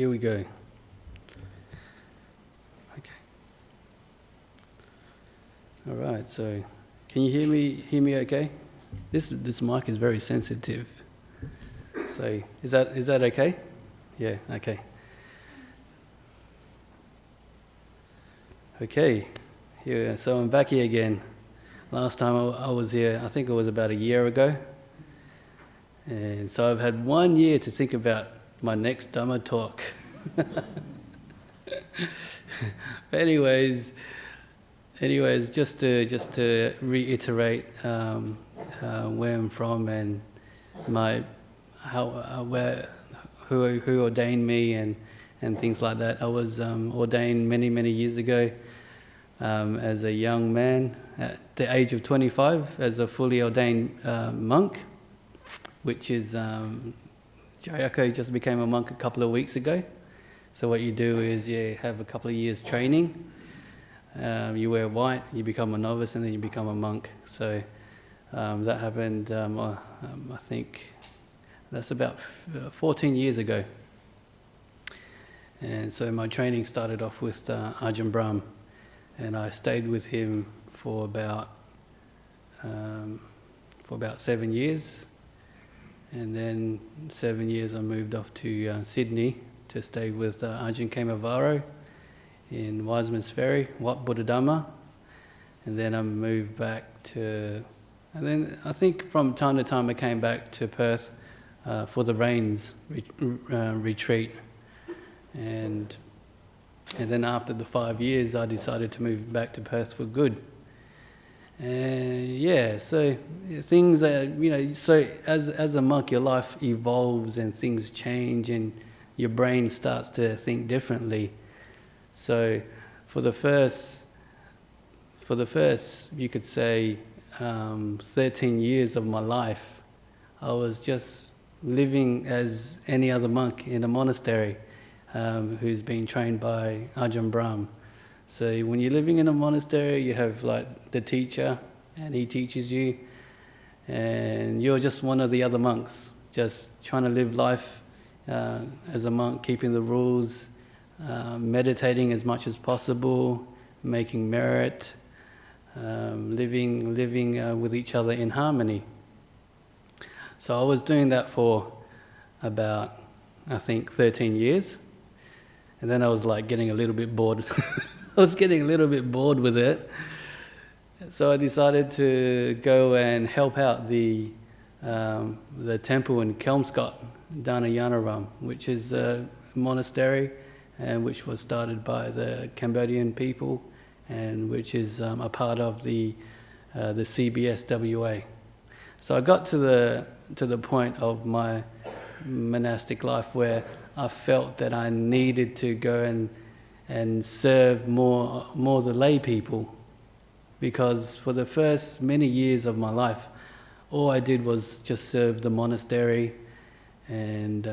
here we go. Okay. All right, so can you hear me okay? This mic is very sensitive. So is that okay? Yeah, okay. Okay, here, so I'm back here again. Last time I was here, I think it was about a year ago. And so I've had 1 year to think about my next Dhamma talk. But anyways, just to reiterate where I'm from and who ordained me and things like that. I was ordained many years ago as a young man at the age of 25 as a fully ordained monk, which is Jayako just became a monk a couple of weeks ago. So what you do is you have a couple of years training. You wear white, you become a novice, and then you become a monk. So that happened, I think that's about 14 years ago. And so my training started off with Ajahn, and I stayed with him for about 7 years. And then 7 years I moved off to Sydney to stay with Ajahn Kemavaro in Wiseman's Ferry, Wat Buddhadhamma. And then I moved back and then I think from time to time I came back to Perth for the Rains retreat. And then after the 5 years I decided to move back to Perth for good. And yeah, so things that, so as a monk, your life evolves and things change and your brain starts to think differently. So for the first, you could say, 13 years of my life, I was just living as any other monk in a monastery who's been trained by Ajahn Brahm. So when you're living in a monastery, you have like the teacher, and he teaches you, and you're just one of the other monks, just trying to live life as a monk, keeping the rules, meditating as much as possible, making merit, living with each other in harmony. So I was doing that for about, I think, 13 years, and then I was like getting a little bit bored. I was getting a little bit bored with it, so I decided to go and help out the temple in Kelmscott, Dhanayanaram, which is a monastery and which was started by the Cambodian people and which is a part of the CBSWA. So I got to the point of my monastic life where I felt that I needed to go and serve more the lay people, because for the first many years of my life, all I did was just serve the monastery, and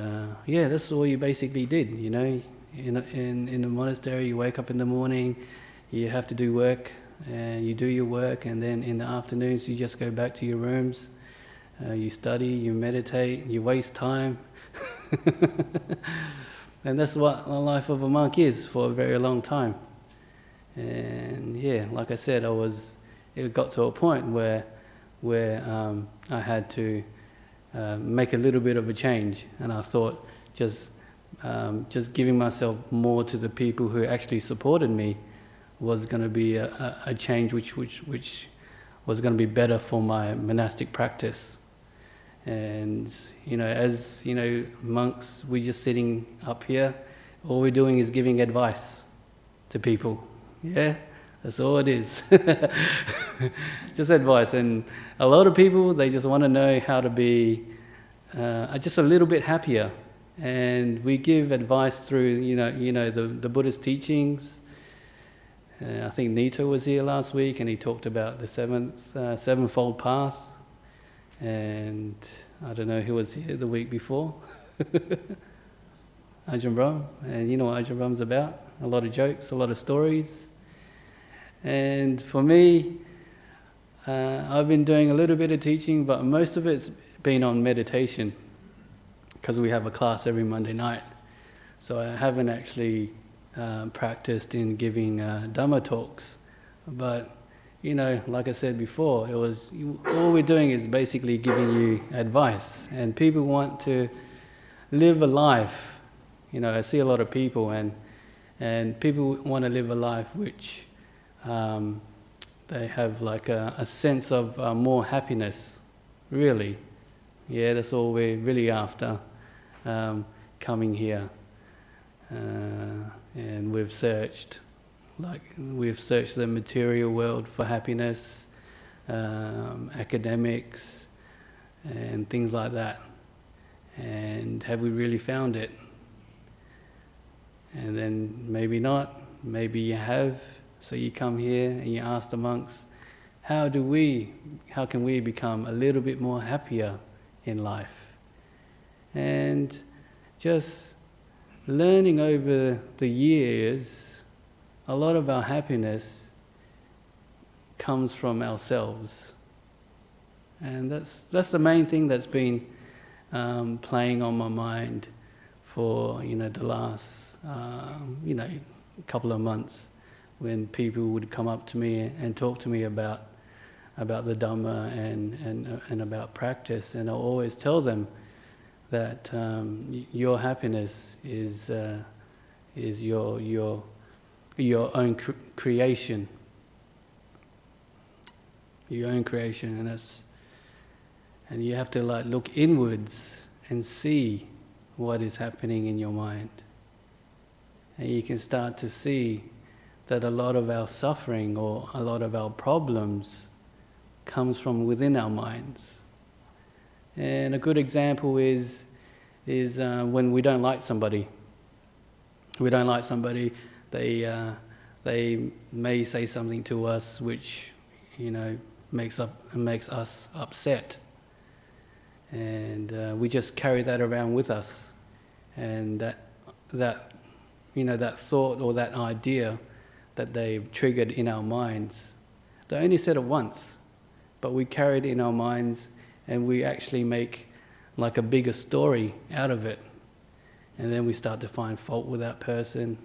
that's all you basically did. In the monastery, you wake up in the morning, you have to do work, and you do your work, and then in the afternoons you just go back to your rooms, you study, you meditate, you waste time. And that's what the life of a monk is for a very long time. And yeah, like I said, it got to a point where I had to make a little bit of a change, and I thought just giving myself more to the people who actually supported me was going to be a change which was going to be better for my monastic practice. And as monks, we're just sitting up here. All we're doing is giving advice to people. Yeah, that's all it is. Just advice. And a lot of people, they just want to know how to be just a little bit happier. And we give advice through the Buddhist teachings. I think Nito was here last week, and he talked about the sevenfold path. And I don't know who was here the week before. Ajahn Brahm. And you know what Ajahn Brahm's about? A lot of jokes, a lot of stories. And for me, I've been doing a little bit of teaching, but most of it's been on meditation, because we have a class every Monday night. So I haven't actually practiced in giving Dhamma talks. But, like I said before, all we're doing is basically giving you advice. And people want to live a life. I see a lot of people, and people want to live a life which they have like a sense of more happiness, really. Yeah, that's all we're really after coming here. And we've searched the material world for happiness, academics, and things like that. And have we really found it? And then maybe not, maybe you have. So you come here and you ask the monks, how can we become a little bit more happier in life? And just learning over the years, a lot of our happiness comes from ourselves. And that's the main thing that's been playing on my mind for the last couple of months, when people would come up to me and talk to me about the Dhamma and about practice, and I'll always tell them that your happiness is your own creation, and you have to look inwards and see what is happening in your mind, and you can start to see that a lot of our suffering or a lot of our problems comes from within our minds. And a good example is when we don't like somebody. They may say something to us which makes us upset, and we just carry that around with us, and that thought or that idea that they've triggered in our minds. They only said it once, but we carry it in our minds, and we actually make like a bigger story out of it. And then we start to find fault with that person,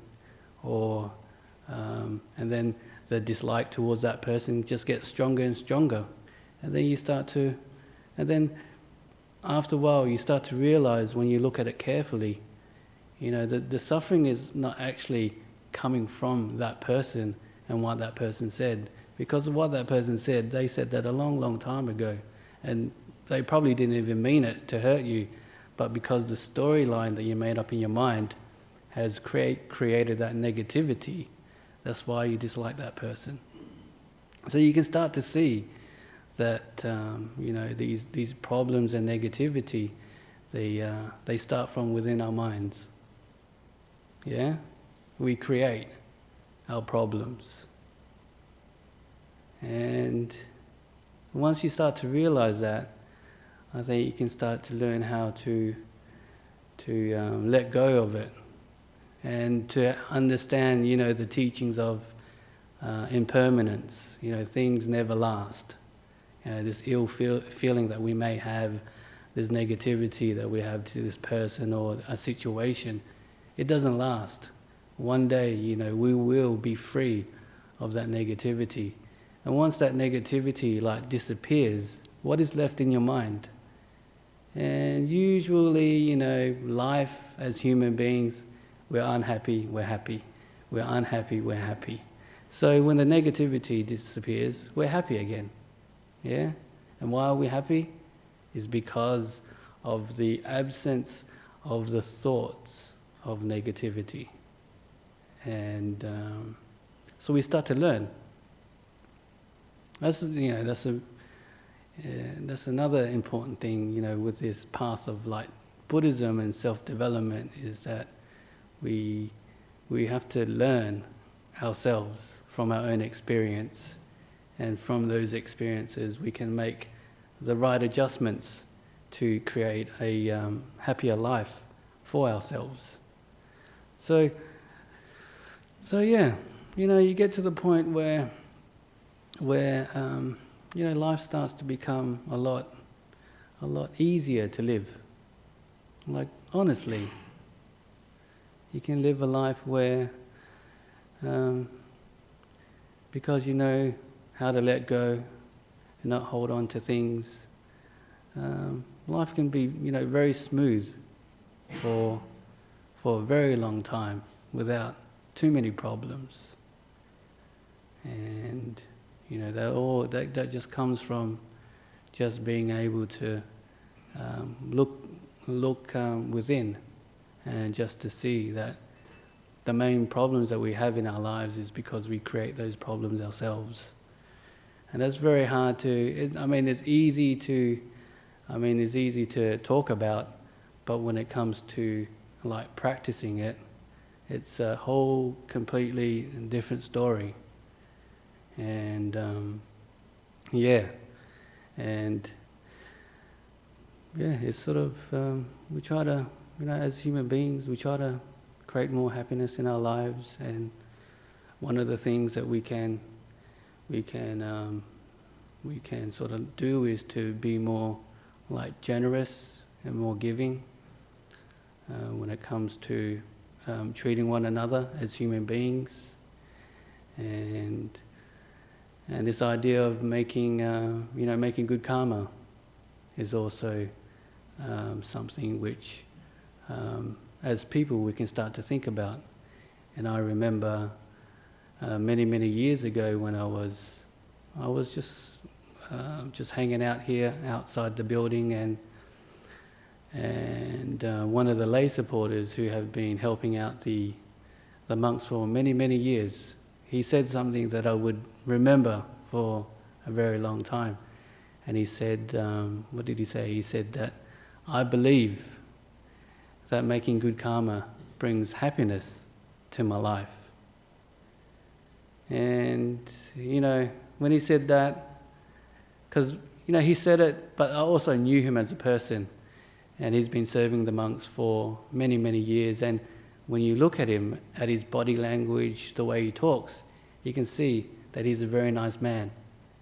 and then the dislike towards that person just gets stronger and stronger. And then after a while you start to realize, when you look at it carefully, the suffering is not actually coming from that person and what that person said. Because of what that person said, they said that a long, long time ago. And they probably didn't even mean it to hurt you, but because the storyline that you made up in your mind has created that negativity, that's why you dislike that person. So you can start to see that these problems and negativity, they start from within our minds. Yeah? We create our problems. And once you start to realize that, I think you can start to learn how to let go of it, and to understand, the teachings of impermanence. Things never last. This ill feeling that we may have, this negativity that we have to this person or a situation, it doesn't last. One day, we will be free of that negativity. And once that negativity disappears, what is left in your mind? And usually, life as human beings, we're unhappy, we're happy. We're unhappy, we're happy. So when the negativity disappears, we're happy again. Yeah? And why are we happy? Is because of the absence of the thoughts of negativity. And so we start to learn. That's another important thing, with this path of Buddhism and self-development, is that we have to learn ourselves from our own experience, and from those experiences we can make the right adjustments to create a happier life for ourselves. So yeah, you get to the point where life starts to become a lot easier to live. Honestly, You can live a life where, because you know how to let go and not hold on to things, life can be, very smooth for a very long time without too many problems. And that just comes from just being able to look within, and just to see that the main problems that we have in our lives is because we create those problems ourselves. And that's very hard to, it's easy to talk about, but when it comes to like practicing it, it's a whole completely different story. And it's sort of, we try to, as human beings, we try to create more happiness in our lives. And one of the things that we can sort of do is to be more like generous and more giving when it comes to treating one another as human beings. And this idea of making good karma is also something which, as people, we can start to think about. And I remember many years ago when I was just hanging out here outside the building, and one of the lay supporters who have been helping out the monks for many years, he said something that I would remember for a very long time. And he said, what did he say? He said that, I believe that making good karma brings happiness to my life. And, when he said that, because, he said it, but I also knew him as a person. And he's been serving the monks for many years. And when you look at him, at his body language, the way he talks, you can see that he's a very nice man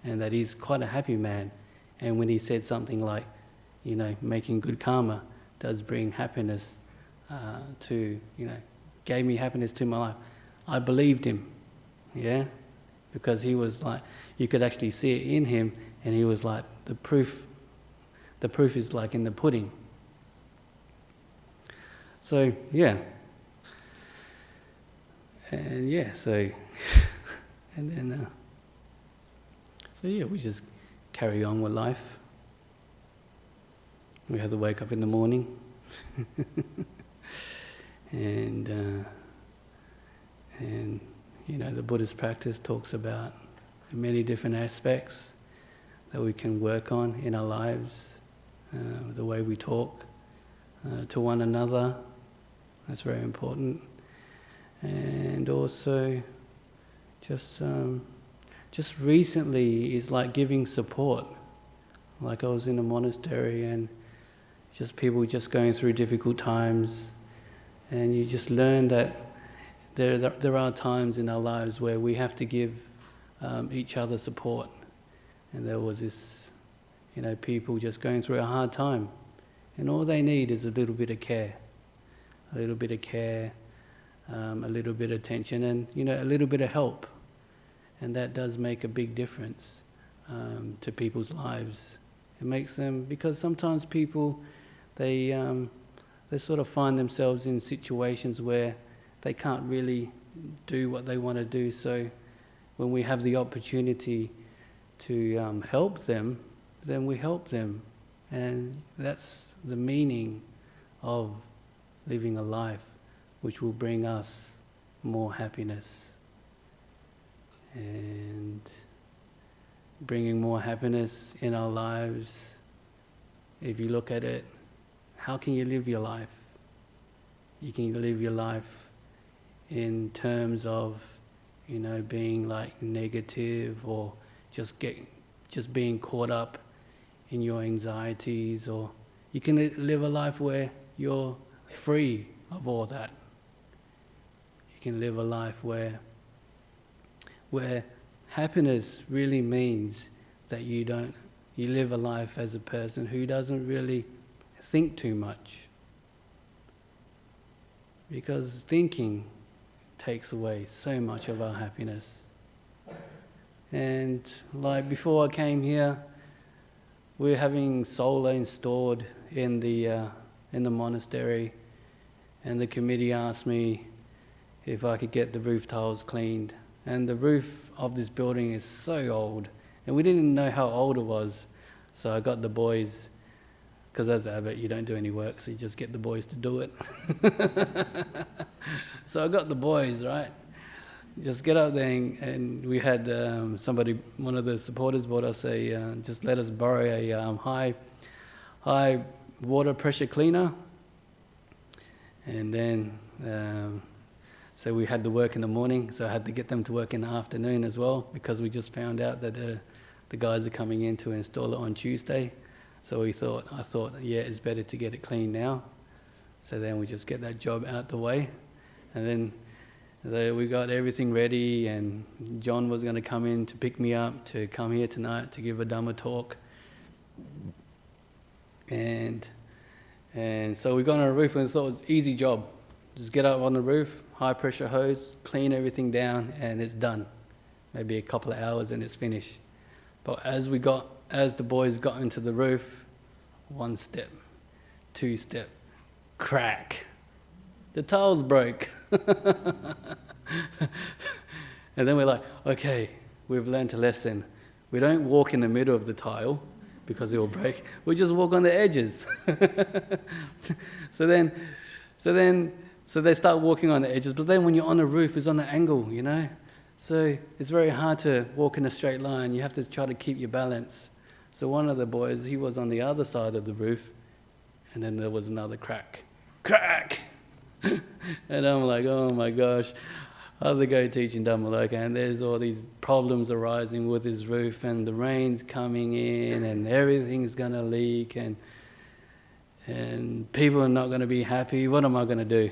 and that he's quite a happy man. And when he said something like, making good karma does bring happiness gave me happiness to my life, I believed him, because he was like, you could actually see it in him, and he was like, the proof is like in the pudding. So, and then, we just carry on with life. We have to wake up in the morning, and the Buddhist practice talks about many different aspects that we can work on in our lives, the way we talk to one another. That's very important. And also, just recently is like giving support. Like I was in a monastery, and just people just going through difficult times, and you just learn that there are times in our lives where we have to give each other support. And there was this, people just going through a hard time, and all they need is a little bit of care, a little bit of attention, and a little bit of help. And that does make a big difference to people's lives. It makes them, because sometimes people, they sort of find themselves in situations where they can't really do what they want to do. So when we have the opportunity to help them, then we help them. And that's the meaning of living a life which will bring us more happiness. And bringing more happiness in our lives, if you look at it, how can you live your life? You can live your life in terms of, being like negative, or just being caught up in your anxieties, or you can live a life where you're free of all that. You can live a life where happiness really means that you live a life as a person who doesn't really think too much. because thinking takes away so much of our happiness. And like before I came here, we were having solar installed in the monastery, and the committee asked me if I could get the roof tiles cleaned. And the roof of this building is so old, and we didn't know how old it was. So I got the boys, because as a habit, you don't do any work, so you just get the boys to do it. So I got the boys, right? Just get up there, and we had somebody, one of the supporters bought us just let us borrow a high water pressure cleaner. And then, so we had to work in the morning, so I had to get them to work in the afternoon as well, because we just found out that the guys are coming in to install it on Tuesday. So I thought, yeah, it's better to get it cleaned now. So then we just get that job out the way. And then we got everything ready, and John was going to come in to pick me up to come here tonight to give a Dhamma talk. And so we got on a roof, and thought it was an easy job. Just get up on the roof, high pressure hose, clean everything down, and it's done. Maybe a couple of hours and it's finished. But as the boys got into the roof, 1 step, 2 step, crack. The tiles broke. And then we're like, okay, we've learned a lesson. We don't walk in the middle of the tile because it will break. We just walk on the edges. So they start walking on the edges, but then when you're on a roof, it's on an angle, you know? So it's very hard to walk in a straight line. You have to try to keep your balance. So one of the boys, he was on the other side of the roof, and then there was another crack. Crack! And I'm like, oh my gosh, how's it go teaching Dhammaloka? And there's all these problems arising with his roof, and the rain's coming in, and everything's going to leak, and people are not going to be happy. What am I going to do?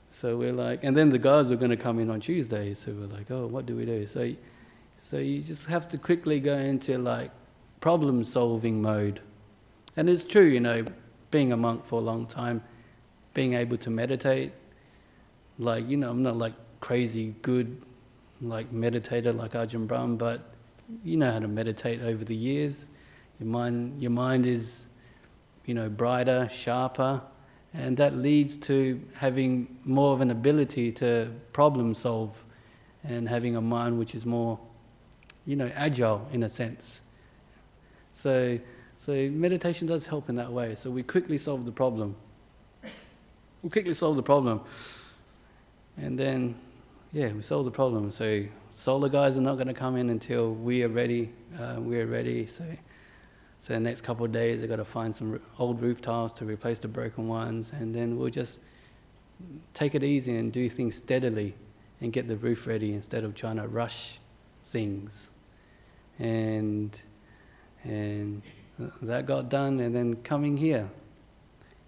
So we're like, and then the guys were going to come in on Tuesday, so we're like, oh, what do we do? So you just have to quickly go into like problem-solving mode. And it's true, you know, being a monk for a long time, being able to meditate, like, you know, I'm not like crazy good like meditator like Ajahn Brahm, but you know how to meditate over the years. Your mind is, you know, brighter, sharper, and that leads to having more of an ability to problem solve and having a mind which is more, you know, agile in a sense. So meditation does help in that way. So we quickly solve the problem. And then, yeah, we solve the problem. So solar guys are not going to come in until we are ready. So the next couple of days, they've got to find some old roof tiles to replace the broken ones, and then we'll just take it easy and do things steadily and get the roof ready instead of trying to rush things. And that got done, and then coming here,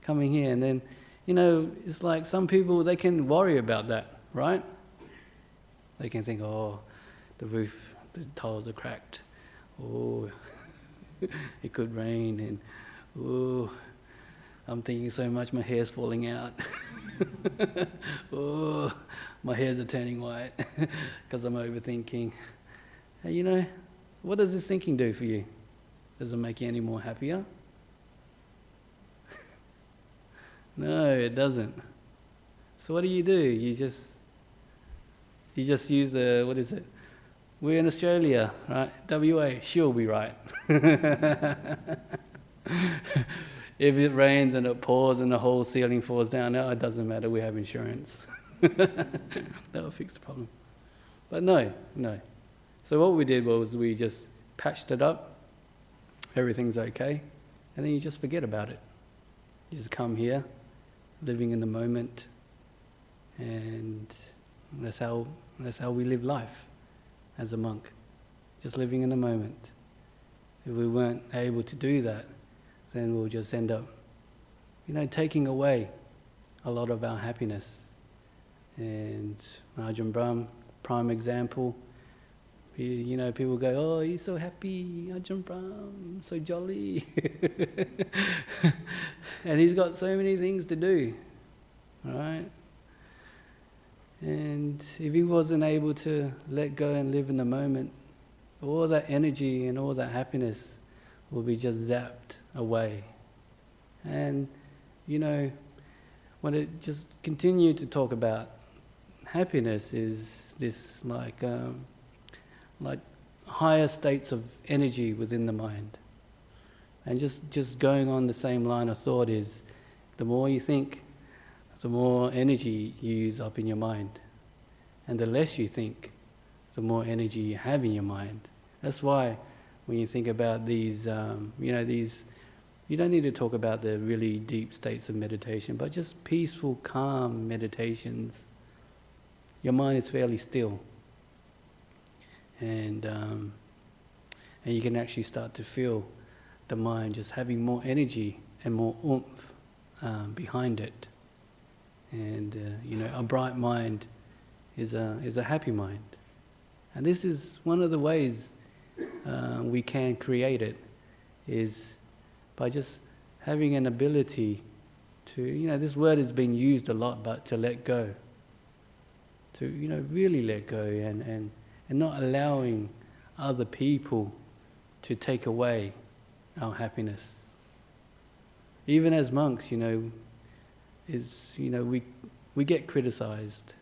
and then, you know, it's like some people, they can worry about that, right? They can think, oh, the roof, the tiles are cracked, oh, it could rain, and oh, I'm thinking so much my hair's falling out. Oh, my hairs are turning white because I'm overthinking. Hey, you know, what does this thinking do for you? Does it make you any more happier? No, it doesn't. So what do? You just use the, what is it? We're in Australia, right? WA, she'll be right. If it rains and it pours and the whole ceiling falls down, no, it doesn't matter, we have insurance. That will fix the problem. But no. So what we did was we just patched it up, everything's okay, and then you just forget about it. You just come here, living in the moment, and that's how we live life as a monk, just living in the moment. If we weren't able to do that, then we'll just end up, you know, taking away a lot of our happiness. And Ajahn Brahm, prime example, People go, oh, he's so happy, Ajahn Brahm, so jolly. And he's got so many things to do, right? And if he wasn't able to let go and live in the moment, all that energy and all that happiness will be just zapped away. And, when it just continue to talk about happiness is this like higher states of energy within the mind. And just going on the same line of thought is, the more you think, the more energy you use up in your mind. And the less you think, the more energy you have in your mind. That's why when you think about these, you don't need to talk about the really deep states of meditation, but just peaceful, calm meditations. Your mind is fairly still. And you can actually start to feel the mind just having more energy and more oomph behind it. And a bright mind is a happy mind. And this is one of the ways we can create it, is by just having an ability to, this word has been used a lot, but to let go. To, really let go and not allowing other people to take away our happiness. Even as monks, we get criticized.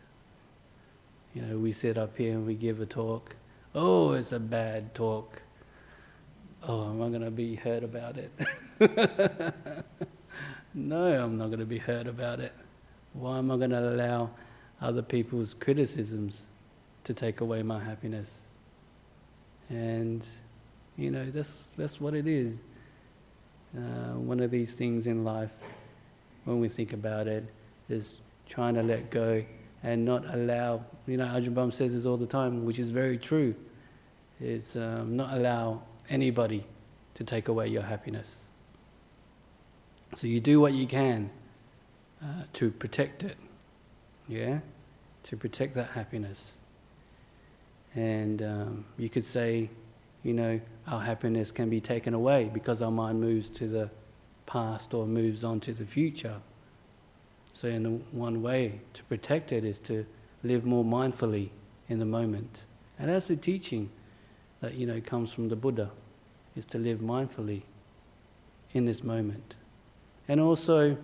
We sit up here and we give a talk. Oh, it's a bad talk. Oh, am I going to be hurt about it? No, I'm not going to be hurt about it. Why am I going to allow other people's criticisms to take away my happiness? And, that's what it is. One of these things in life, when we think about it, is trying to let go and not allow, Ajahn Brahm says this all the time, which is very true, is not allow anybody to take away your happiness. So you do what you can to protect it, to protect that happiness. And you could say, our happiness can be taken away because our mind moves to the past or moves on to the future. So one way to protect it is to live more mindfully in the moment. And that's the teaching that, comes from the Buddha, is to live mindfully in this moment. And also,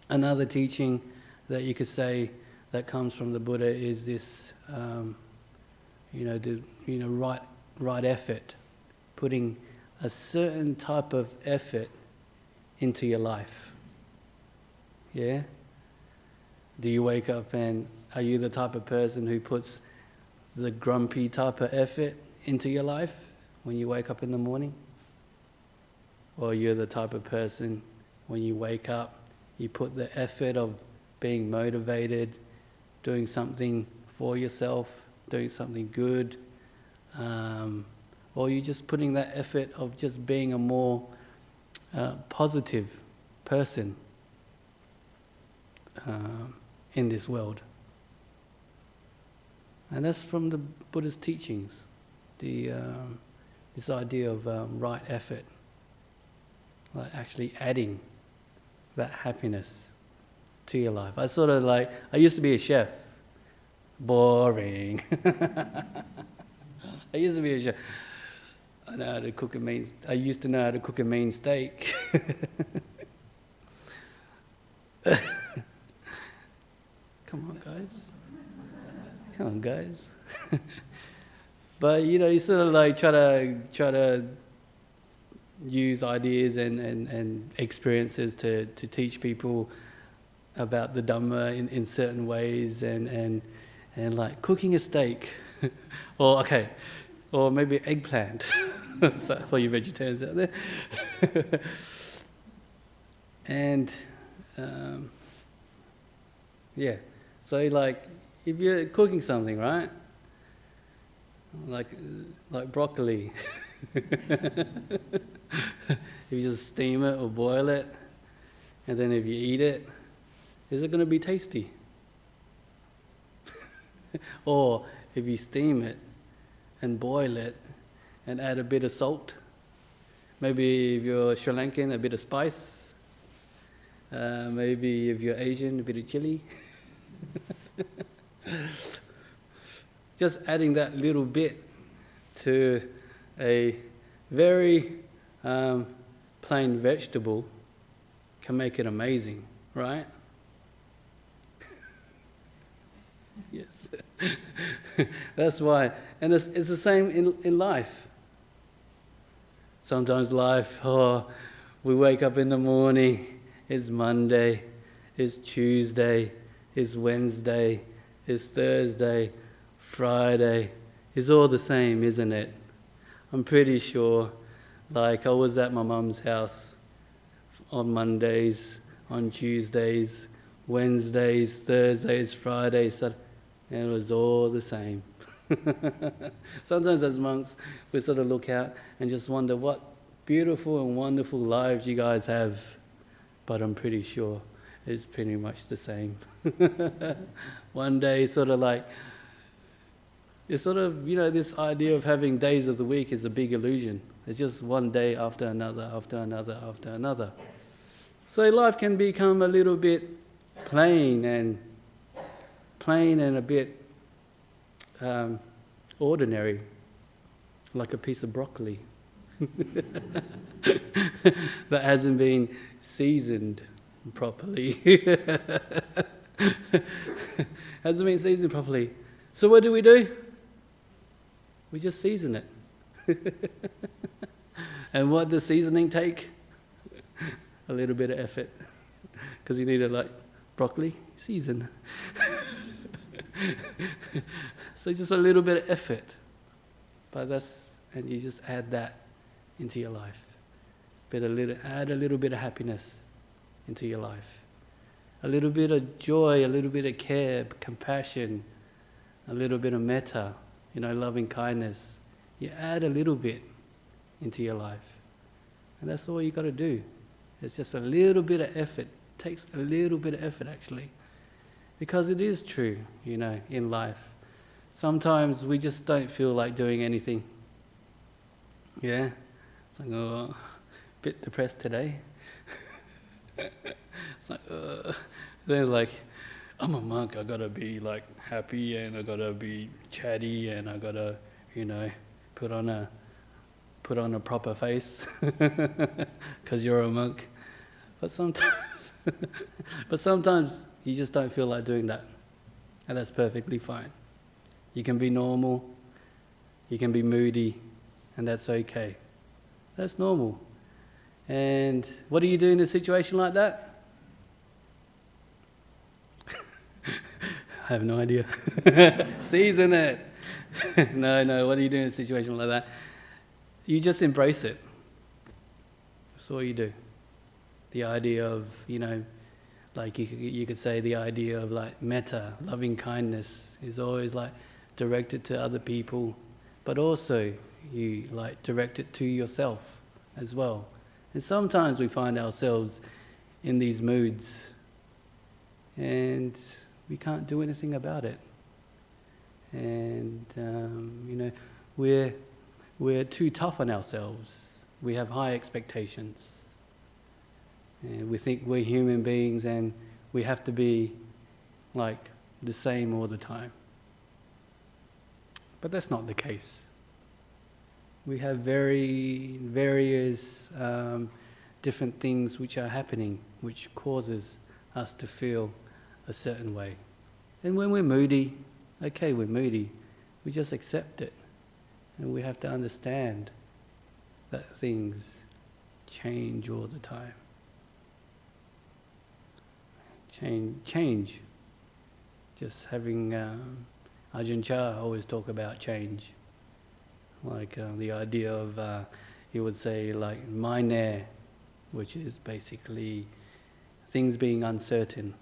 another teaching that you could say that comes from the Buddha is this, right effort, putting a certain type of effort into your life. Yeah? Do you wake up and are you the type of person who puts the grumpy type of effort into your life when you wake up in the morning? Or you're the type of person, when you wake up, you put the effort of being motivated, doing something for yourself, doing something good, or you're just putting that effort of just being a more positive person in this world. And that's from the Buddha's teachings, this idea of right effort, like actually adding that happiness to your life. I used to be a chef. Boring. I used to be a chef. I used to know how to cook a mean steak. Come on, guys. But you sort of like try to use ideas and experiences to teach people about the Dhamma in certain ways, and like cooking a steak, or maybe eggplant. So for you vegetarians out there. And so like if you're cooking something, right? Like broccoli. If you just steam it or boil it, and then if you eat it, is it going to be tasty? Or if you steam it and boil it and add a bit of salt. Maybe if you're Sri Lankan, a bit of spice. Maybe if you're Asian, a bit of chili. Just adding that little bit to a very plain vegetable can make it amazing, right? Yes. That's why. And it's the same in life. Sometimes life, we wake up in the morning, it's Monday, it's Tuesday, it's Wednesday, it's Thursday, Friday. It's all the same, isn't it? I'm pretty sure, like I was at my mum's house on Mondays, on Tuesdays, Wednesdays, Thursdays, Fridays, Saturdays, and it was all the same. Sometimes as monks, we sort of look out and just wonder what beautiful and wonderful lives you guys have. But I'm pretty sure it's pretty much the same. One day, sort of like, it's sort of, this idea of having days of the week is a big illusion. It's just one day after another, after another, after another. So life can become a little bit plain and a bit ordinary, like a piece of broccoli that hasn't been seasoned properly. Hasn't been seasoned properly. So what do? We just season it. And what does seasoning take? A little bit of effort. Because you need to, like, broccoli, season. So just a little bit of effort. And you just add that into your life. Add a little bit of happiness into your life. A little bit of joy, a little bit of care, compassion, a little bit of metta, loving kindness. You add a little bit into your life. And that's all you got to do. It's just a little bit of effort. It takes a little bit of effort, actually. Because it is true, in life. Sometimes we just don't feel like doing anything. Yeah? It's like, a bit depressed today. It's like, then it's like, I'm a monk, I gotta be like happy and I gotta be chatty and I gotta, put on a proper face because you're a monk. But sometimes you just don't feel like doing that, and that's perfectly fine. You can be normal, you can be moody, and that's okay. That's normal. And what do you do in a situation like that? I have no idea. Season it. No, what do you do in a situation like that? You just embrace it. That's all you do. The idea of, like you could say the idea of like metta, loving kindness, is always like directed to other people, but also you like direct it to yourself as well. And sometimes we find ourselves in these moods and we can't do anything about it. And, we're too tough on ourselves. We have high expectations. And we think we're human beings and we have to be like the same all the time. But that's not the case. We have various different things which are happening, which causes us to feel a certain way. And when we're moody, okay, we're moody. We just accept it. And we have to understand that things change all the time. Change. Just having Ajahn always talk about change. Like the idea of, he would say like minare, which is basically things being uncertain.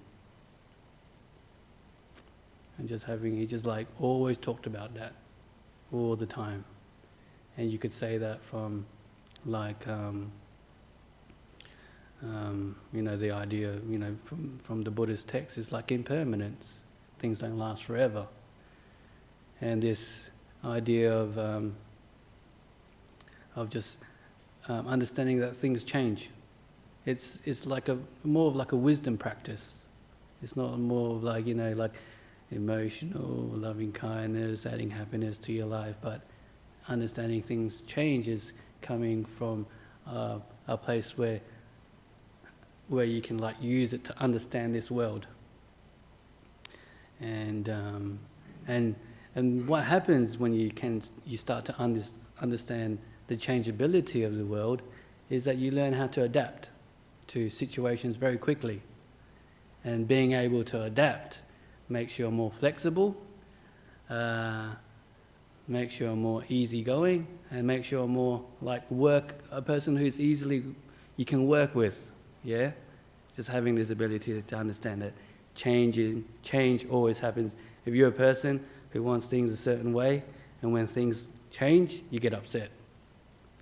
And he just like always talked about that all the time. And you could say that from like, the idea, from the Buddhist text is like impermanence. Things don't last forever. And this idea of just understanding that things change. It's like more of like a wisdom practice. It's not more of like, like emotional, loving kindness, adding happiness to your life, but understanding things change is coming from a place where you can like use it to understand this world. And what happens when you start to understand the changeability of the world is that you learn how to adapt to situations very quickly. And being able to adapt makes you more flexible, makes you more easygoing, and makes you more like a person who's easily you can work with. Yeah, just having this ability to understand that change always happens. If you're a person who wants things a certain way, and when things change, you get upset.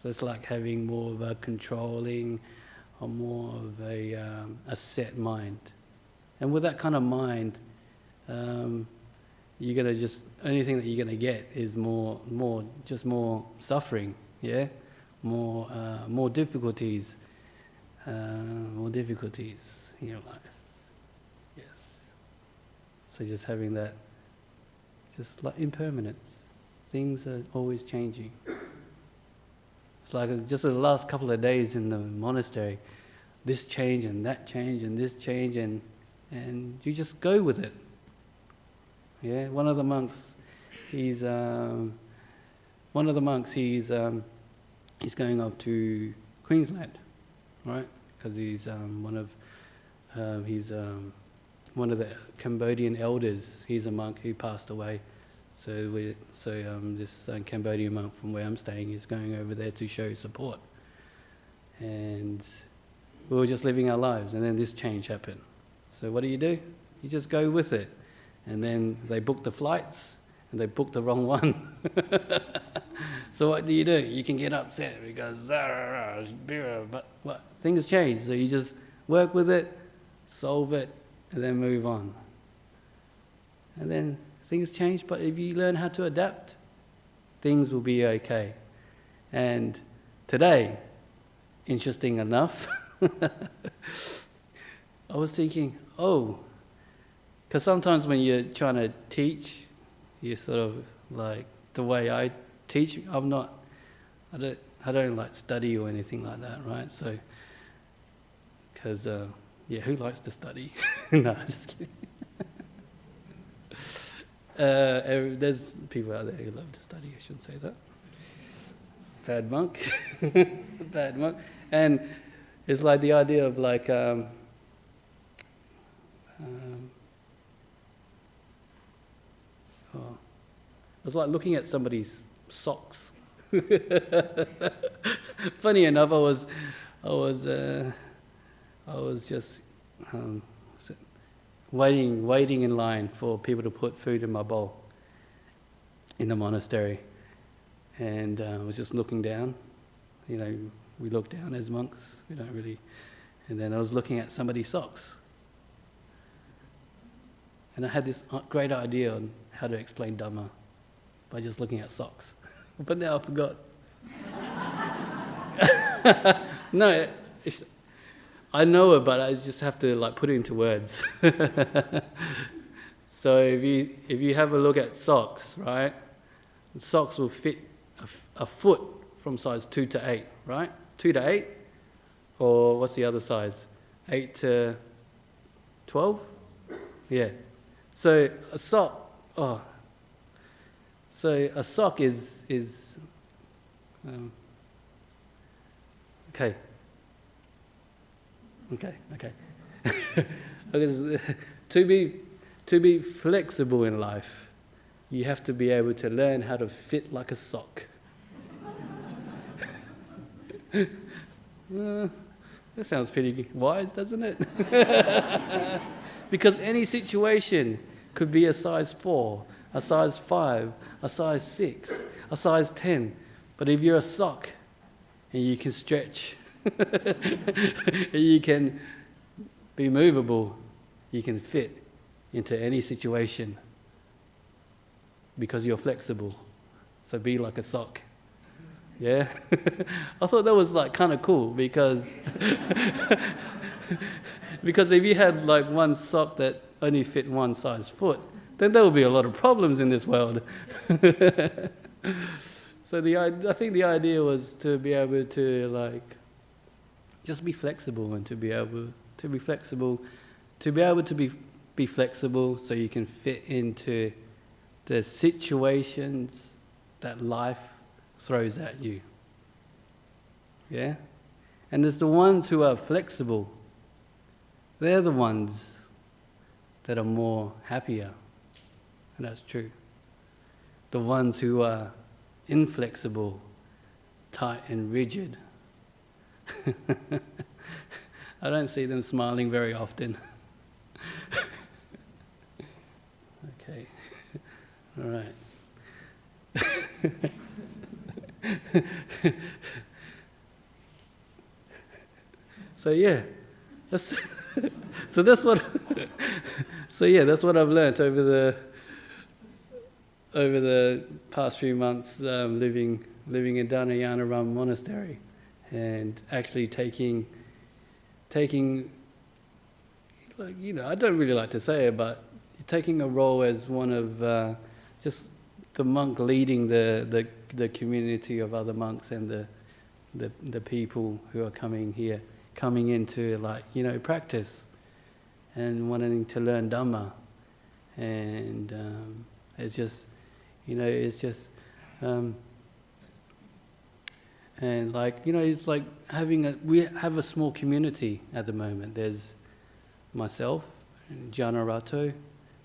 So it's like having more of a controlling, or more of a set mind. And with that kind of mind, you're gonna only thing that you're gonna get is more suffering, yeah, more difficulties in your life. Yes. So just having that, just like impermanence, things are always changing. It's like just the last couple of days in the monastery, this change and that change and this change and you just go with it. Yeah, one of the monks, he's going off to Queensland, right? Because he's one of the Cambodian elders. He's a monk who passed away. So this Cambodian monk from where I'm staying is going over there to show support. And we were just living our lives, and then this change happened. So what do? You just go with it. And then they booked the flights, and they booked the wrong one. So what do? You can get upset because, but what? Things change. So you just work with it, solve it, and then move on. And then things change, but if you learn how to adapt, things will be okay. And today, interesting enough, I was thinking, because sometimes when you're trying to teach, you sort of like the way I teach. I don't like study or anything like that, right? So, because who likes to study? No, I'm just kidding. There's people out there who love to study. I shouldn't say that. Bad monk, bad monk, and it's like the idea of like. It's like looking at somebody's socks. Funny enough, I was just waiting in line for people to put food in my bowl in the monastery, and I was just looking down. We look down as monks. We don't really. And then I was looking at somebody's socks, and I had this great idea on how to explain Dhamma by just looking at socks. But now I forgot. No, I know it, but I just have to like put it into words. So if you have a look at socks, right? Socks will fit a foot from size 2 to 8, right? 2 to 8, or what's the other size? 8 to 12? Yeah. So a sock. So a sock is okay. Because to be flexible in life, you have to be able to learn how to fit like a sock. That sounds pretty wise, doesn't it? Because any situation could be a size 4, a size 5, a size 6, a size 10. But if you're a sock and you can stretch, you can be movable, you can fit into any situation because you're flexible. so be like a sock. Yeah? I thought that was like kind of cool because because if you had like one sock that only fit one size foot, then there would be a lot of problems in this world. So I think the idea was to be able to like just be flexible and to be able to be flexible, be flexible so you can fit into the situations that life throws at you. Yeah? And there's the ones who are flexible. They're the ones that are more happier. And that's true. The ones who are inflexible, tight and rigid. I don't see them smiling very often. Okay. All right. So yeah, that's that's what I've learnt over the past few months living in Dhammaloka Monastery, and actually taking like, you know, I don't really like to say it, but taking a role as one of just the monk leading the community of other monks and the people who are coming into, like, you know, practice and wanting to learn Dhamma. And it's just, you know, and like, you know, it's like we have a small community at the moment. There's myself, Janarato,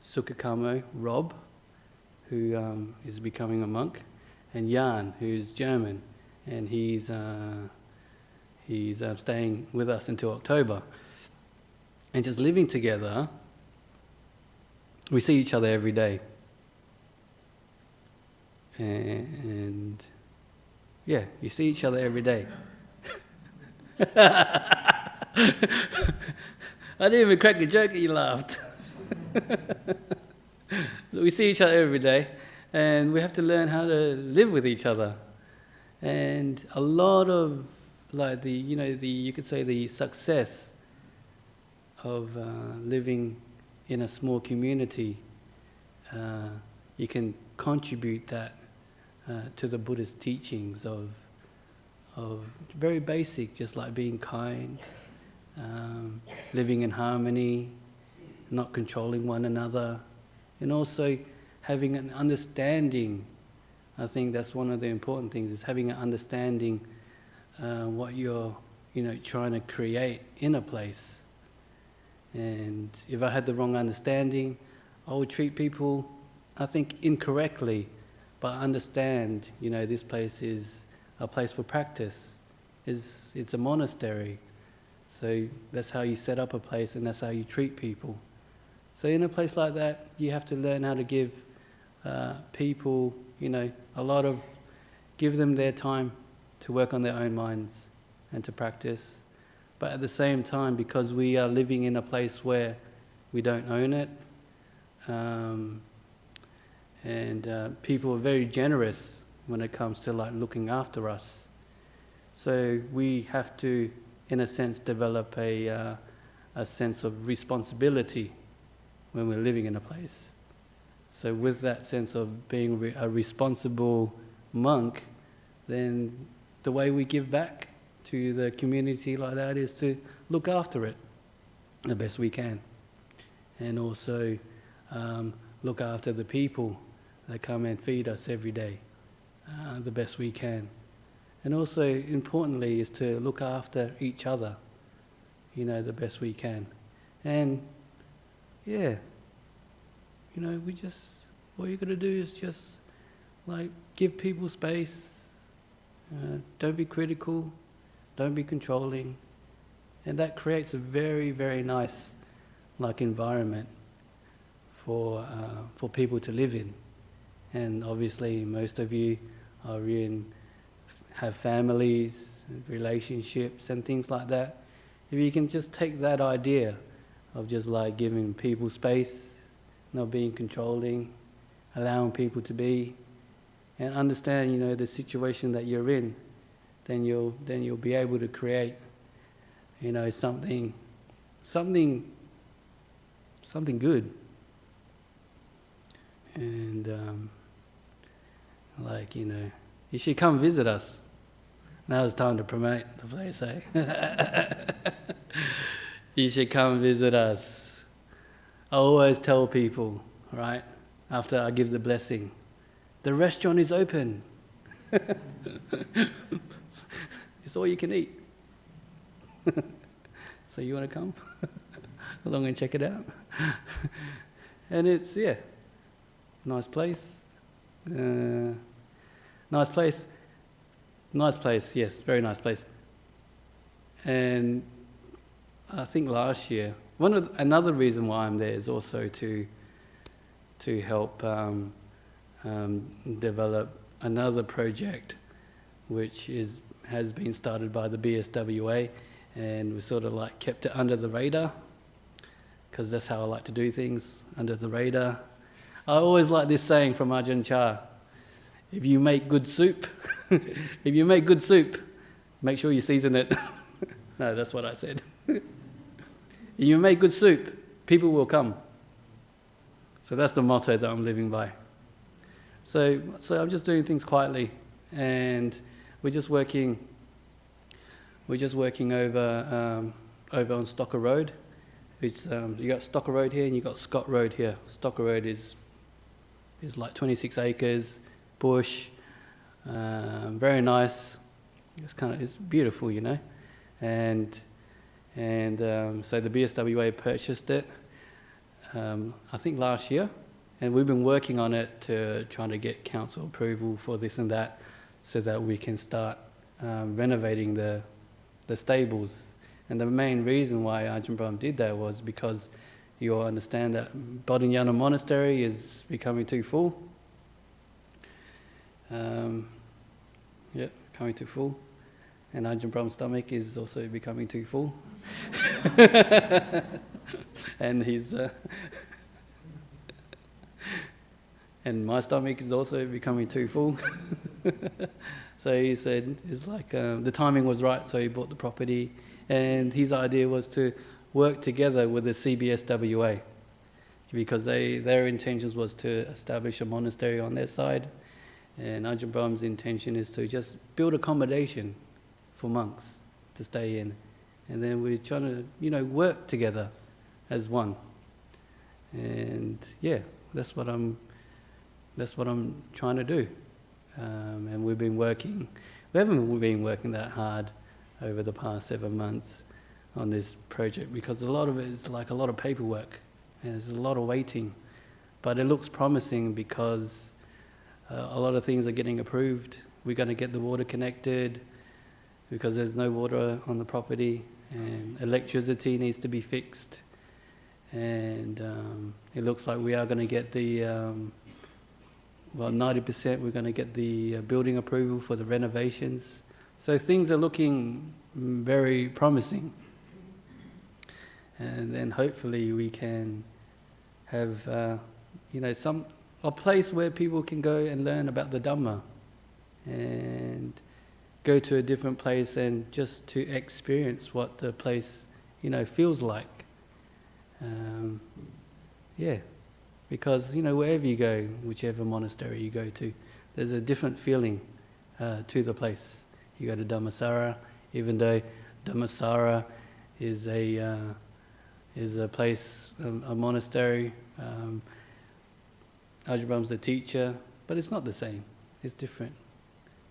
Sukakamo, Rob, who is becoming a monk, and Jan, who's German, and he's staying with us until October. And just living together, we see each other every day. And yeah, you see each other every day. I didn't even crack a joke and you laughed. So we see each other every day, and we have to learn how to live with each other. And a lot of, like, you could say the success of living in a small community, you can contribute that to the Buddhist teachings of very basic, just like being kind, living in harmony, not controlling one another, and also having an understanding. I think that's one of the important things, is having an understanding what you're, you know, trying to create in a place. And if I had the wrong understanding, I would treat people, I think, incorrectly. But I understand, you know, this place is a place for practice. It's a monastery. So that's how you set up a place, and that's how you treat people. So in a place like that, you have to learn how to give people, you know, give them their time to work on their own minds and to practice. But at the same time, because we are living in a place where we don't own it, and people are very generous when it comes to, like, looking after us. So we have to, in a sense, develop a sense of responsibility when we're living in a place. So with that sense of being a responsible monk, then the way we give back to the community like that is to look after it the best we can. And also look after the people that come and feed us every day the best we can. And also, importantly, is to look after each other, you know, the best we can. And yeah, you know, what you got to do is just, like, give people space, don't be critical, don't be controlling, and that creates a very, very nice, like, environment for people to live in. And obviously, most of you have families, relationships, and things like that. If you can just take that idea of just, like, giving people space, not being controlling, allowing people to be, and understand, the situation that you're in, then you'll be able to create, something good. And you should come visit us. Now it's time to promote the place, eh? You should come visit us. I always tell people, right, after I give the blessing, the restaurant is open. It's all you can eat. So you want to come along and check it out? And it's, nice place. Nice place, yes, very nice place. And I think last year, another reason why I'm there is also to help develop another project, which has been started by the BSWA, and we sort of like kept it under the radar, because that's how I like to do things, under the radar. I always like this saying from Ajahn Chah: if you make good soup, make sure you season it. No, that's what I said. If you make good soup, people will come. So that's the motto that I'm living by. So I'm just doing things quietly, and we're just working over on Stocker Road. It's you got Stocker Road here, and you got Scott Road here. Stocker Road is like 26 acres, bush, very nice. It's beautiful, and so the BSWA purchased it, I think last year, and we've been working on it to trying to get council approval for this and that, so that we can start renovating the stables. And the main reason why Ajahn Brahm did that was because you all understand that Bodhinyana Monastery is becoming too full. Becoming too full. And Ajahn Brahm's stomach is also becoming too full. And and my stomach is also becoming too full. So he said, it's like the timing was right, so he bought the property. And his idea was to work together with the CBSWA, because their intentions was to establish a monastery on their side. And Ajahn Brahm's intention is to just build accommodation for monks to stay in. And then we're trying to, work together as one. And that's what I'm trying to do. And we haven't been working that hard over the past 7 months on this project, because a lot of it is like a lot of paperwork, and there's a lot of waiting. But it looks promising because a lot of things are getting approved. We're going to get the water connected, because there's no water on the property, and electricity needs to be fixed. And it looks like we are going to get the 90% we're going to get the building approval for the renovations. So things are looking very promising. And then hopefully we can have, a place where people can go and learn about the Dhamma, and go to a different place and just to experience what the place, feels like. Because, wherever you go, whichever monastery you go to, there's a different feeling to the place. You go to Dhammasara, even though Dhammasara is a place, a monastery. Ajahn Brahm's the teacher, but it's not the same. It's different.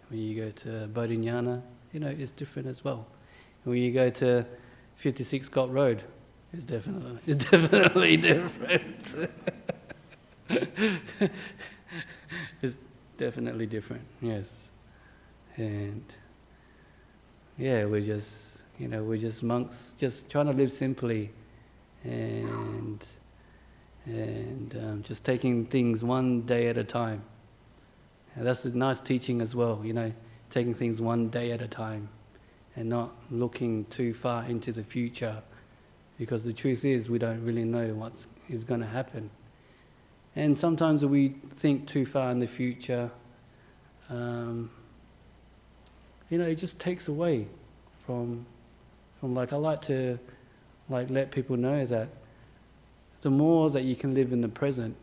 When you go to Bodhinyana, it's different as well. When you go to 56 Scott Road, it's definitely different. It's definitely different, yes. And we're just monks, just trying to live simply, and just taking things one day at a time. And that's a nice teaching as well, taking things one day at a time, and not looking too far into the future, because the truth is we don't really know what is going to happen. And sometimes we think too far in the future, it just takes away from like, I like to like let people know that the more that you can live in the present,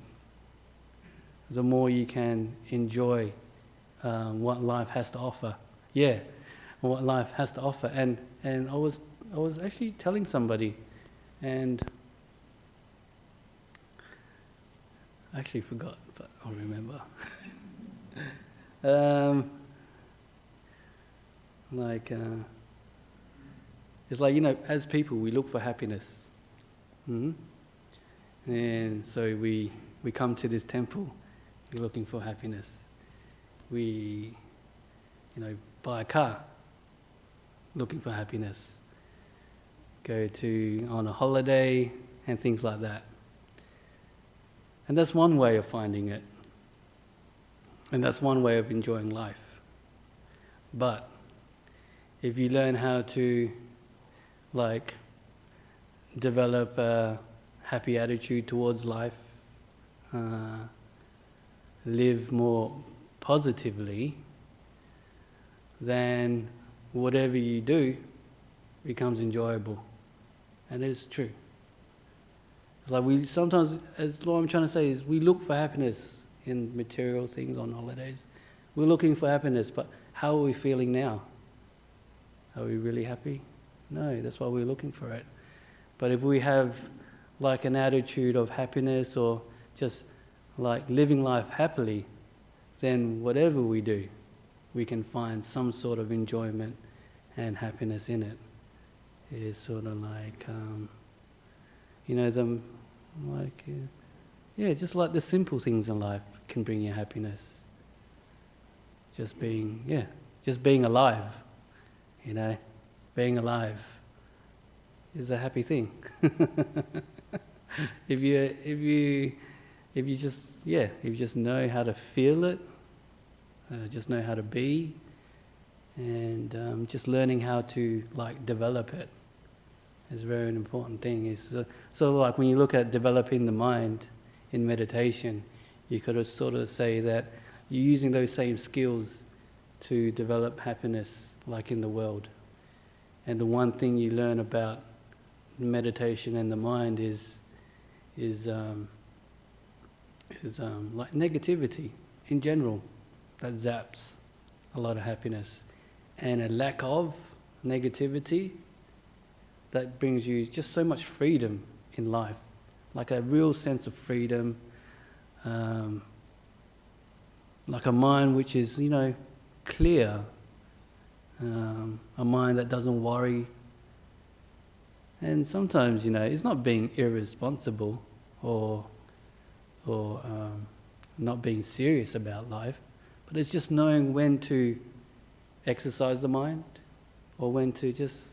the more you can enjoy what life has to offer. Yeah, what life has to offer. And I was actually telling somebody, and I actually forgot, but I'll remember. It's like, as people, we look for happiness. And so we come to this temple, we're looking for happiness. We, buy a car, looking for happiness. Go on a holiday and things like that. And that's one way of finding it. And that's one way of enjoying life. But if you learn how to develop a happy attitude towards life, live more positively, then whatever you do becomes enjoyable. And it's true. It's like what I'm trying to say is, we look for happiness in material things, on holidays. We're looking for happiness, but how are we feeling now? Are we really happy? No, that's why we're looking for it. But if we have an attitude of happiness, or just living life happily, then whatever we do, we can find some sort of enjoyment and happiness in it. It's sort of just like the simple things in life can bring you happiness. Just being alive, being alive is a happy thing. If you just know how to feel it, just know how to be, and just learning how to develop it is a very important thing. So when you look at developing the mind in meditation, you could sort of say that you're using those same skills to develop happiness in the world. And the one thing you learn about meditation and the mind is negativity in general, that zaps a lot of happiness. And a lack of negativity, that brings you just so much freedom in life, like a real sense of freedom, like a mind which is, clear, a mind that doesn't worry. And sometimes, it's not being irresponsible or not being serious about life, but it's just knowing when to exercise the mind, or when to just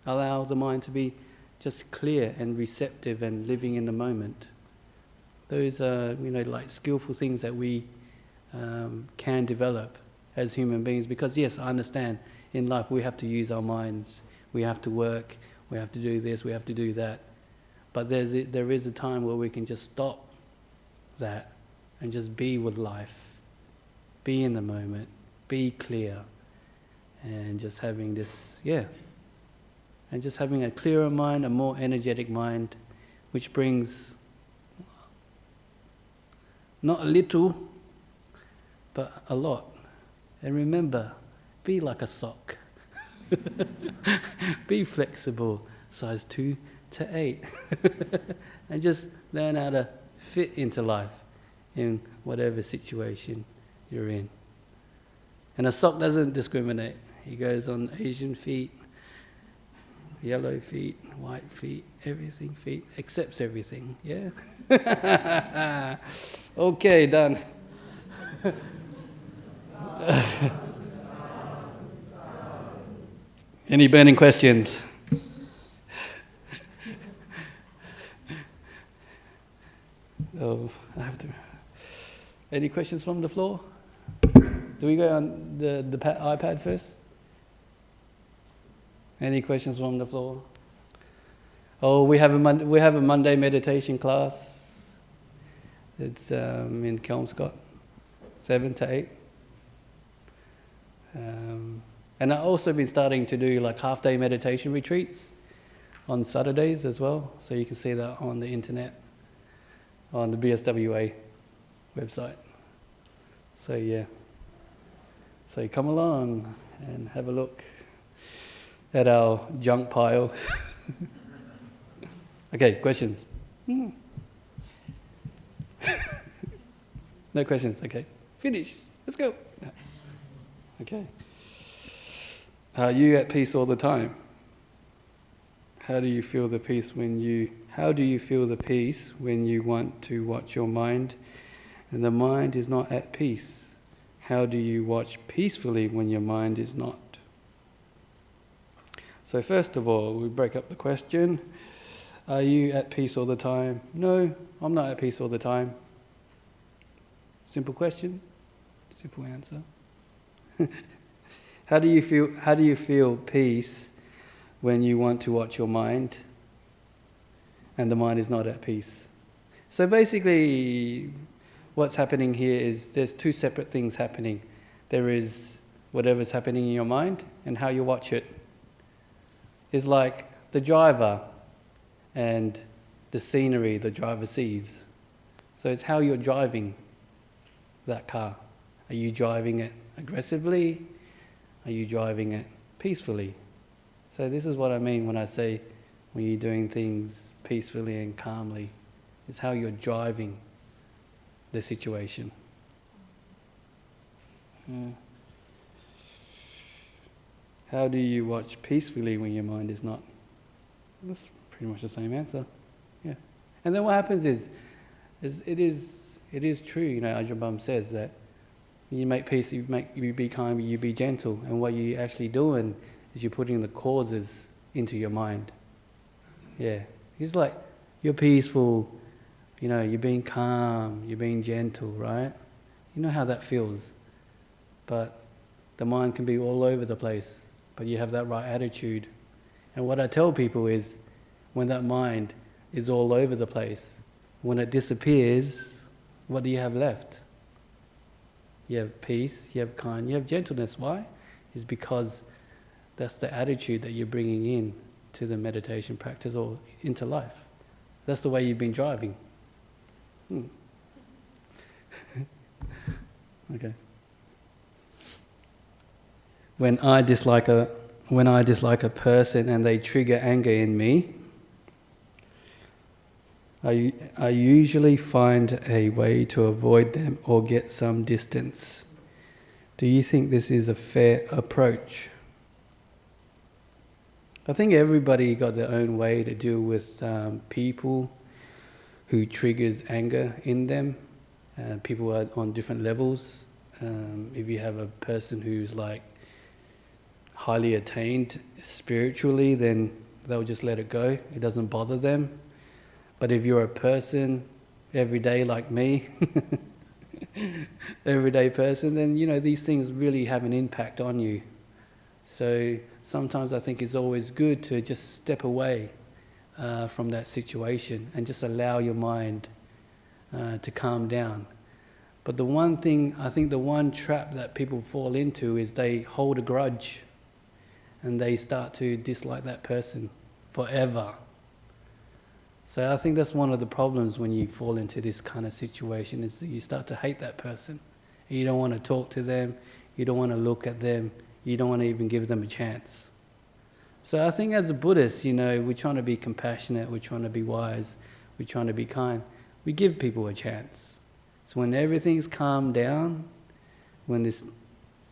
allow the mind to be just clear and receptive and living in the moment. Those are, skillful things that we can develop as human beings. Because yes, I understand, in life we have to use our minds, we have to work, we have to do this, we have to do that. But there is a time where we can just stop that and just be with life, be in the moment, be clear, and just having this, and just having a clearer mind, a more energetic mind, which brings not a little, but a lot. And remember, be like a sock. Be flexible, size 2 to 8. And just learn how to fit into life in whatever situation you're in. And a sock doesn't discriminate. He goes on Asian feet, yellow feet, white feet, everything feet, accepts everything, yeah? Okay, done. Any burning questions? Oh, I have to. Any questions from the floor? Do we go on the iPad first? Any questions from the floor? Oh, we have a Monday meditation class. It's in Kelmscott, 7 to 8. And I've also been starting to do like half-day meditation retreats on Saturdays as well. So you can see that on the internet, on the BSWA website. So yeah. So come along and have a look at our junk pile. Okay, questions? No questions, okay. Finish, let's go. Okay. Are you at peace all the time? How do you feel the peace when you want to watch your mind and the mind is not at peace? How do you watch peacefully when your mind is not? So first of all, we break up the question. Are you at peace all the time? No, I'm not at peace all the time. Simple question, simple answer. How do you feel peace when you want to watch your mind and the mind is not at peace? So basically what's happening here is there's two separate things happening. There is whatever's happening in your mind and how you watch it. It's like the driver and the scenery the driver sees. So it's how you're driving that car. Are you driving it aggressively? Are you driving it peacefully? So this is what I mean when I say when you're doing things peacefully and calmly. It's how you're driving the situation. How do you watch peacefully when your mind is not? That's pretty much the same answer. Yeah. And then what happens is it is true, you know, Ajahn says that you make peace, you be kind, you be gentle, and what you're actually doing is you're putting the causes into your mind. Yeah. It's like you're peaceful, you know, you're being calm, you're being gentle, right? You know how that feels. But the mind can be all over the place, but you have that right attitude. And what I tell people is when that mind is all over the place, when it disappears, what do you have left? You have peace, you have kindness, you have gentleness. Why? It's because that's the attitude that you're bringing in to the meditation practice or into life. That's the way you've been driving. Okay. When I dislike a person and they trigger anger in me, I usually find a way to avoid them or get some distance. Do you think this is a fair approach? I think everybody got their own way to deal with people who triggers anger in them. People are on different levels. If you have a person who's like highly attained spiritually, then they'll just let it go. It doesn't bother them. But if you're a person, everyday like me, everyday person, then you know these things really have an impact on you. So sometimes I think it's always good to just step away from that situation and just allow your mind to calm down. But the one thing, I think the one trap that people fall into is they hold a grudge and they start to dislike that person forever. So I think that's one of the problems when you fall into this kind of situation is that you start to hate that person. You don't want to talk to them, you don't want to look at them, you don't want to even give them a chance. So I think as a Buddhist, you know, we're trying to be compassionate, we're trying to be wise, we're trying to be kind. We give people a chance. So when everything's calmed down, when this,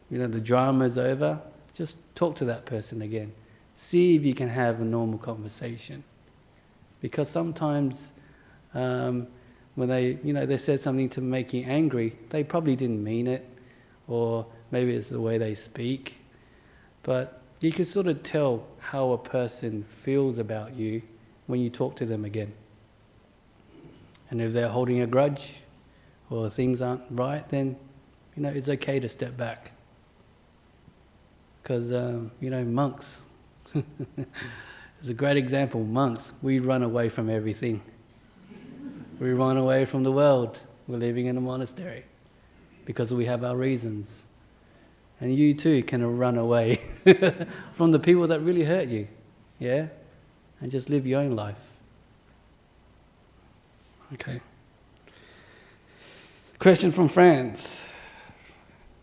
you know, the drama's over, just talk to that person again. See if you can have a normal conversation. Because sometimes when they said something to make you angry, they probably didn't mean it, or maybe it's the way they speak. But you can sort of tell how a person feels about you when you talk to them again. And if they're holding a grudge or things aren't right, then you know it's okay to step back. Because monks. It's a great example. Monks, we run away from everything. We run away from the world. We're living in a monastery because we have our reasons. And you too can run away from the people that really hurt you, yeah? And just live your own life. Okay. Question from France.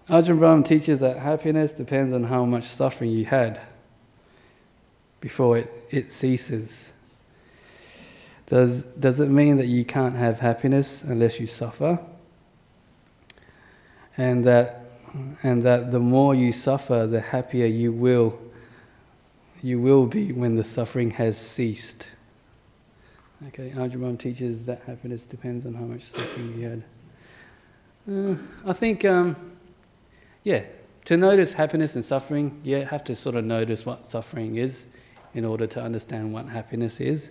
Ajahn Brahm teaches that happiness depends on how much suffering you had before it ceases. Does it mean that you can't have happiness unless you suffer? And that the more you suffer, the happier you will be when the suffering has ceased. Okay, Ajahn Brahm teaches that happiness depends on how much suffering you had. I think, to notice happiness and suffering, you have to sort of notice what suffering is in order to understand what happiness is.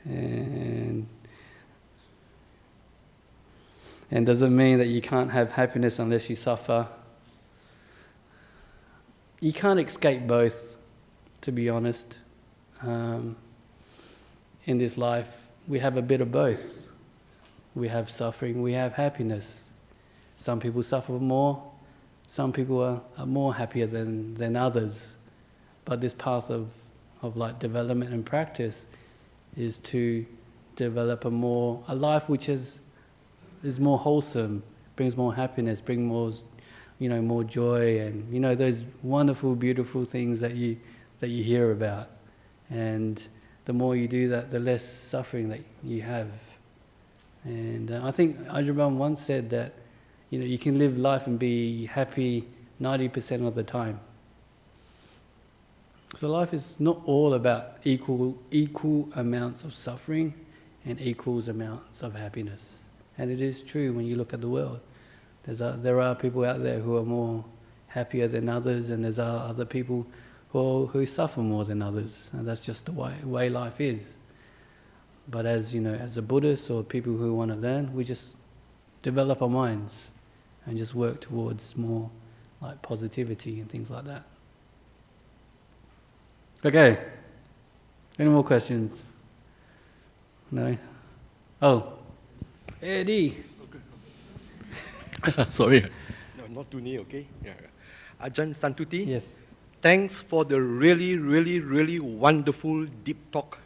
And does it mean that you can't have happiness unless you suffer? You can't escape both, to be honest. In this life, we have a bit of both. We have suffering, we have happiness. Some people suffer more, some people are more happier than others. But this path of like development and practice is to develop a life which is more wholesome, brings more happiness, brings more, more joy, and those wonderful, beautiful things that you hear about. And the more you do that, the less suffering that you have. And I think Ajahn Brahm once said that you can live life and be happy 90% of the time. So life is not all about equal amounts of suffering and equal amounts of happiness. And it is true when you look at the world. There are people out there who are more happier than others, and there's other people who suffer more than others. And that's just the way life is. But as a Buddhist or people who want to learn, we just develop our minds and just work towards more like positivity and things like that. Okay. Any more questions? No? Oh. Eddie. Okay. Sorry. No, not too near, okay? Yeah. Ajahn Santutthi. Yes. Thanks for the really, really, really wonderful deep talk.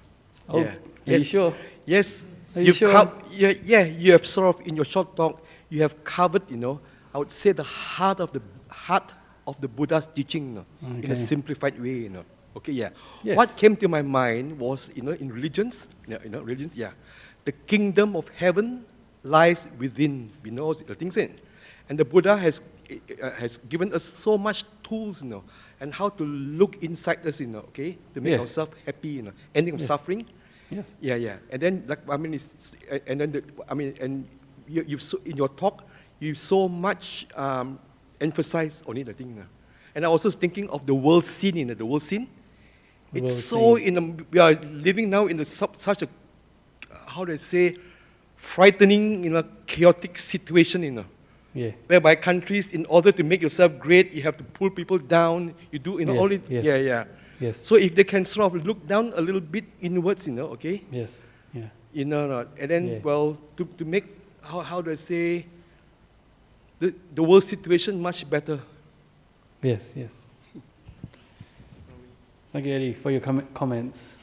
Oh, yeah. Are you sure? Yes. Are you sure? You have sort of, in your short talk, you have covered, I would say the heart of the Buddha's teaching, in a simplified way, Okay, yeah. Yes. What came to my mind was, in religions, the kingdom of heaven lies within, the things in. And the Buddha has given us so much tools, and how to look inside us, to make ourselves happy, ending of suffering. Yes. Yeah. And then, you've in your talk, you so much emphasize on it, I think. And I was also thinking of the world scene, the world scene. It's so we are living now in such a, how do I say, frightening, chaotic situation, Yeah. whereby countries, in order to make yourself great, you have to pull people down. You do, all it. Yes. Yeah. Yes. So if they can sort of look down a little bit inwards, okay. Yes. Yeah. And then to make how do I say the world situation much better. Yes. Thank you, Eddie, for your comments.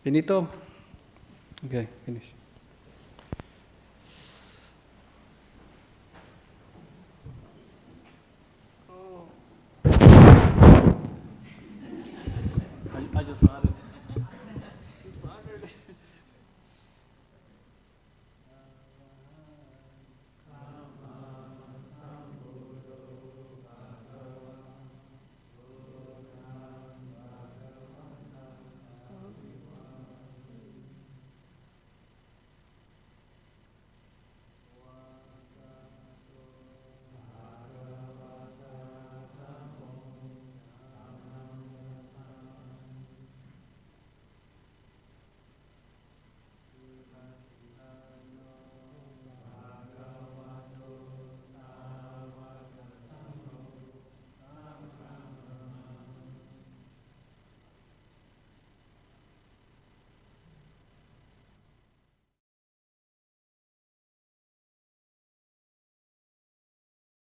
Finito? Okay, finish.